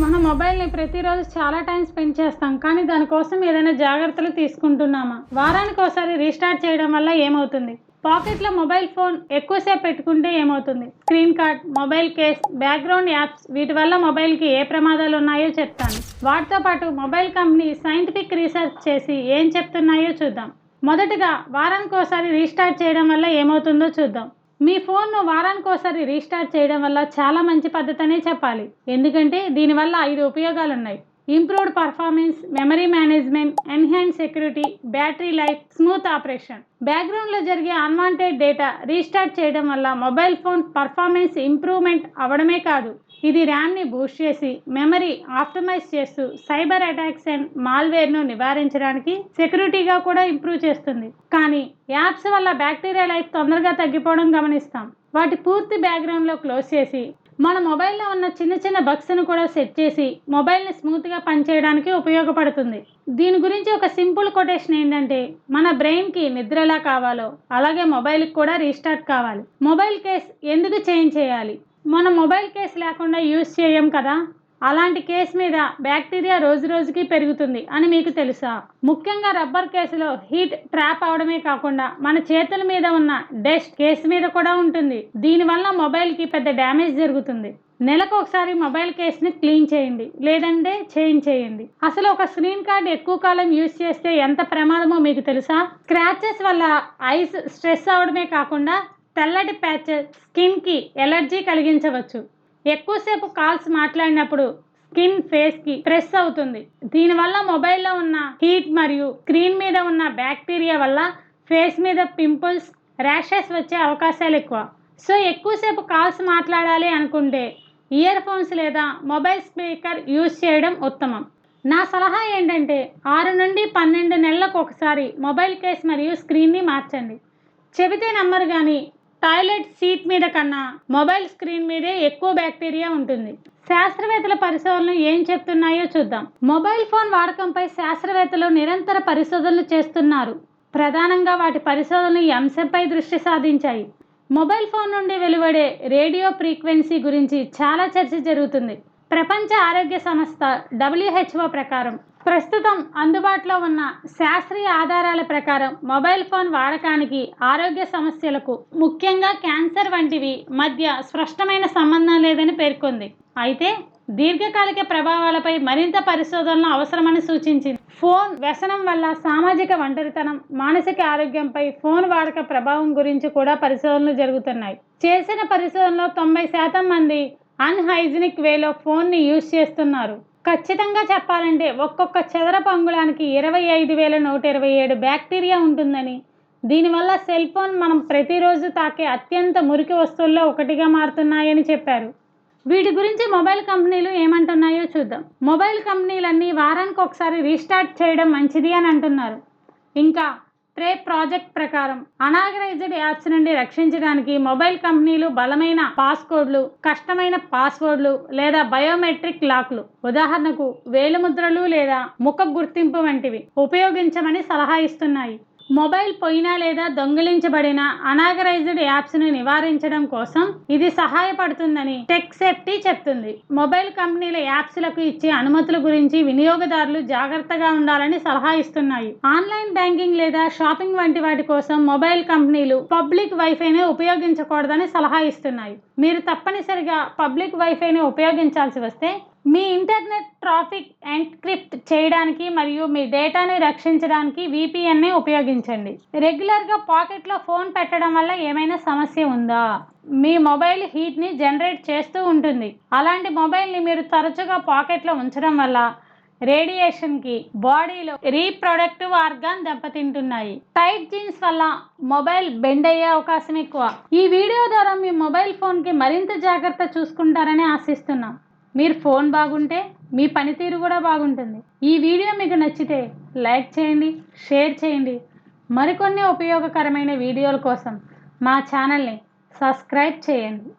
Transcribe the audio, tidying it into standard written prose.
మన మొబైల్ని ప్రతిరోజు చాలా టైం స్పెండ్ చేస్తాం, కానీ దానికోసం ఏదైనా జాగ్రత్తలు తీసుకుంటున్నామా? వారానికి ఒకసారి రీస్టార్ట్ చేయడం వల్ల ఏమవుతుంది? పాకెట్లో మొబైల్ ఫోన్ ఎక్కువసేపు పెట్టుకుంటే ఏమవుతుంది? Screen card, mobile case, background apps వీటి వల్ల మొబైల్కి ఏ ప్రమాదాలు ఉన్నాయో చెప్తాను. వాటితో పాటు మొబైల్ కంపెనీ సైంటిఫిక్ రీసెర్చ్ చేసి ఏం చెప్తున్నాయో చూద్దాం. మొదటగా వారానికి ఒకసారి రీస్టార్ట్ చేయడం వల్ల ఏమవుతుందో చూద్దాం. మీ ఫోన్ను వారానికి ఒకసారి రీస్టార్ట్ చేయడం వల్ల చాలా మంచి పద్ధతి అనే చెప్పాలి. ఎందుకంటే దీనివల్ల 5 ఉపయోగాలు ఉన్నాయి. Improved performance, memory management, enhance security, battery life, smooth operation. బ్యాక్గ్రౌండ్లో జరిగే అన్వాంటెడ్ డేటా రీస్టార్ట్ చేయడం వల్ల మొబైల్ ఫోన్ పర్ఫార్మెన్స్ ఇంప్రూవ్మెంట్ అవడమే కాదు, ఇది ర్యామ్ని బూస్ట్ చేసి మెమరీ ఆప్టిమైజ్ చేస్తూ సైబర్ అటాక్స్ అండ్ మాల్వేర్ను నివారించడానికి సెక్యూరిటీగా కూడా ఇంప్రూవ్ చేస్తుంది. కానీ యాప్స్ వల్ల బ్యాక్టీరియా లైఫ్ తొందరగా తగ్గిపోవడం గమనిస్తాం. వాటి పూర్తి బ్యాక్గ్రౌండ్లో క్లోజ్ చేసి మన మొబైల్లో ఉన్న చిన్న చిన్న బగ్స్ను కూడా సెట్ చేసి మొబైల్ని స్మూత్గా పనిచేయడానికి ఉపయోగపడుతుంది. దీని గురించి ఒక సింపుల్ కొటేషన్ ఏంటంటే, మన బ్రెయిన్కి నిద్ర ఎలా కావాలో అలాగే మొబైల్కి కూడా రీస్టార్ట్ కావాలి. మొబైల్ కేస్ ఎందుకు చేంజ్ చేయాలి? మన మొబైల్ కేస్ లేకుండా యూజ్ చేయం కదా, అలాంటి కేస్ మీద బ్యాక్టీరియా రోజు రోజుకి పెరుగుతుంది అని మీకు తెలుసా? ముఖ్యంగా రబ్బర్ కేసులో హీట్ ట్రాప్ అవడమే కాకుండా మన చేతుల మీద ఉన్న డస్ట్ కేసు మీద కూడా ఉంటుంది. దీనివల్ల మొబైల్కి పెద్ద డ్యామేజ్ జరుగుతుంది. నెలకు ఒకసారి మొబైల్ కేస్ని క్లీన్ చేయండి, లేదంటే చేంజ్ చేయండి. అసలు ఒక స్క్రీన్ కార్డ్ ఎక్కువ కాలం యూజ్ చేస్తే ఎంత ప్రమాదమో మీకు తెలుసా? స్క్రాచెస్ వల్ల ఐస్ స్ట్రెస్ అవడమే కాకుండా తెల్లటి ప్యాచెస్ స్కిన్కి ఎలర్జీ కలిగించవచ్చు. ఎక్కువసేపు కాల్స్ మాట్లాడినప్పుడు స్కిన్ ఫేస్కి ప్రెస్ అవుతుంది. దీనివల్ల మొబైల్లో ఉన్న హీట్ మరియు స్క్రీన్ మీద ఉన్న బ్యాక్టీరియా వల్ల ఫేస్ మీద పింపుల్స్, ర్యాషెస్ వచ్చే అవకాశాలు ఎక్కువ. సో ఎక్కువసేపు కాల్స్ మాట్లాడాలి అనుకుంటే ఇయర్ ఫోన్స్ లేదా మొబైల్ స్పీకర్ యూజ్ చేయడం ఉత్తమం. నా సలహా ఏంటంటే 6 నుండి 12 నెలలకు ఒకసారి మొబైల్ కేస్ మరియు స్క్రీన్ని మార్చండి. చెబితే నమ్మరు కానీ టాయిలెట్ సీట్ మీద కన్నా మొబైల్ స్క్రీన్ మీదే ఎక్కువ బ్యాక్టీరియా ఉంటుంది. శాస్త్రవేత్తల పరిశోధనలు ఏం చెప్తున్నాయో చూద్దాం. మొబైల్ ఫోన్ వాడకంపై శాస్త్రవేత్తలు నిరంతర పరిశోధనలు చేస్తున్నారు. ప్రధానంగా వాటి పరిశోధనలు ఈ అంశంపై దృష్టి సాధించాయి. మొబైల్ ఫోన్ నుండి వెలువడే రేడియో ఫ్రీక్వెన్సీ గురించి చాలా చర్చ జరుగుతుంది. ప్రపంచ ఆరోగ్య సంస్థ WHO ప్రకారం ప్రస్తుతం అందుబాటులో ఉన్న శాస్త్రీయ ఆధారాల ప్రకారం మొబైల్ ఫోన్ వాడకానికి ఆరోగ్య సమస్యలకు, ముఖ్యంగా క్యాన్సర్ వంటివి మధ్య స్పష్టమైన సంబంధం లేదని పేర్కొంది. అయితే దీర్ఘకాలిక ప్రభావాలపై మరింత పరిశోధనలు అవసరమని సూచించింది. ఫోన్ వ్యసనం వల్ల సామాజిక ఒంటరితనం, మానసిక ఆరోగ్యంపై ఫోన్ వాడక ప్రభావం గురించి కూడా పరిశోధనలు జరుగుతున్నాయి. చేసిన పరిశోధనలో 90% మంది అన్హైజీనిక్ వేలో ఫోన్ని యూజ్ చేస్తున్నారు. ఖచ్చితంగా చెప్పాలంటే ఒక్కొక్క చదరపు అంగుళానికి 25,127 బ్యాక్టీరియా ఉంటుందని, దీనివల్ల సెల్ ఫోన్ మనం ప్రతిరోజు తాకే అత్యంత మురికి వస్తువుల్లో ఒకటిగా మారుతున్నాయని చెప్పారు. వీటి గురించి మొబైల్ కంపెనీలు ఏమంటున్నాయో చూద్దాం. మొబైల్ కంపెనీలన్నీ వారానికి ఒకసారి రీస్టార్ట్ చేయడం మంచిది అని అంటున్నారు. ఇంకా ట్రే ప్రాజెక్ట్ ప్రకారం అనాథరైజ్డ్ యాప్స్ నుండి రక్షించడానికి మొబైల్ కంపెనీలు బలమైన పాస్కోడ్లు, కష్టమైన పాస్వర్డ్లు లేదా బయోమెట్రిక్ లాక్లు, ఉదాహరణకు వేలిముద్రలు లేదా ముఖ గుర్తింపు వంటివి ఉపయోగించమని సలహా ఇస్తున్నాయి. మొబైల్ పోయినా లేదా దొంగిలించబడిన అనాథరైజ్డ్ యాప్స్ను నివారించడం కోసం ఇది సహాయపడుతుందని టెక్ సేఫ్టీ చెప్తుంది. మొబైల్ కంపెనీల యాప్స్లకు ఇచ్చే అనుమతుల గురించి వినియోగదారులు జాగ్రత్తగా ఉండాలని సలహా ఇస్తున్నాయి. ఆన్లైన్ బ్యాంకింగ్ లేదా షాపింగ్ వంటి వాటి కోసం మొబైల్ కంపెనీలు పబ్లిక్ వైఫైని ఉపయోగించకూడదని సలహా ఇస్తున్నాయి. మీరు తప్పనిసరిగా పబ్లిక్ వైఫైని ఉపయోగించాల్సి వస్తే మీ ఇంటర్నెట్ ట్రాఫిక్ ఎన్క్రిప్ట్ చేయడానికి మరియు మీ డేటాని రక్షించడానికి VPNని ఉపయోగించండి. రెగ్యులర్గా పాకెట్లో ఫోన్ పెట్టడం వల్ల ఏమైనా సమస్య ఉందా? మీ మొబైల్ హీట్ని జనరేట్ చేస్తూ ఉంటుంది. అలాంటి మొబైల్ని మీరు తరచుగా పాకెట్లో ఉంచడం వల్ల రేడియేషన్కి బాడీలో రీప్రొడక్టివ్ ఆర్గాన్ దెబ్బతింటున్నాయి. టైట్ జీన్స్ వల్ల మొబైల్ బెండ్ అయ్యే అవకాశం ఎక్కువ. ఈ వీడియో ద్వారా మీ మొబైల్ ఫోన్కి మరింత జాగ్రత్త చూసుకుంటారని ఆశిస్తున్నాం. మీరు ఫోన్ బాగుంటే మీ పనితీరు కూడా బాగుంటుంది. ఈ వీడియో మీకు నచ్చితే లైక్ చేయండి, షేర్ చేయండి. మరికొన్ని ఉపయోగకరమైన వీడియోల కోసం మా ఛానల్ని సబ్స్క్రైబ్ చేయండి.